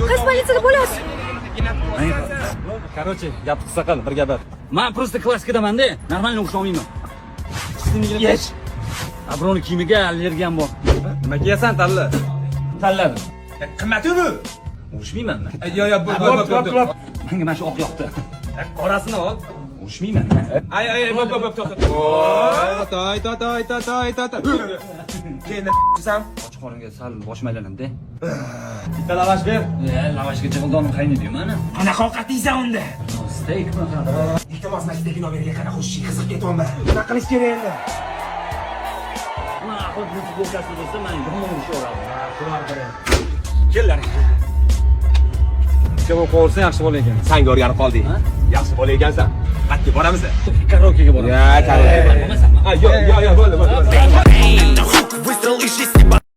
Qiz politsiyaga bo'lyapsiz. Короче, gapni qisqa qil, bir gapir. Men просто klassikadaman-da, normalni o'qish olmayman. Yesh. Abroni kiyimiga allergiyam bor. Nima kiyasan, tanla? Tanladim. Qimmatmi bu? Urushmayman men. Yo, bo'p. Menga mana shu oq yoqdi. Qorasini ol. Urushmayman. Ay, bo'p. To'y. Keyin chiqsam, Och qoringa sal boshim aylanadi-da. bitta lavash ber. Lavashga jig'ildonim qaynaydi-yu mana. Qanaqa ovqat yeysan unda? Steykmi qanaqa? Iltimos, maktabdagi nomeriga qara qo'shishga qiziq ketyapman. Nima qilish kerak endi? Mana xuddi futbolkasi bo'lsa, men yomon urishaverardim. Kellar. Javob qo'ysan yaxshi bo'lar ekan. Senga o'rganib qolding. Yaxshi bola ekansan. Qatga boramiz. Karaoke'ga boramiz. Ya, karaoke. Bo'lmasanmi? Yo, bo'ldi. Выстрел из 6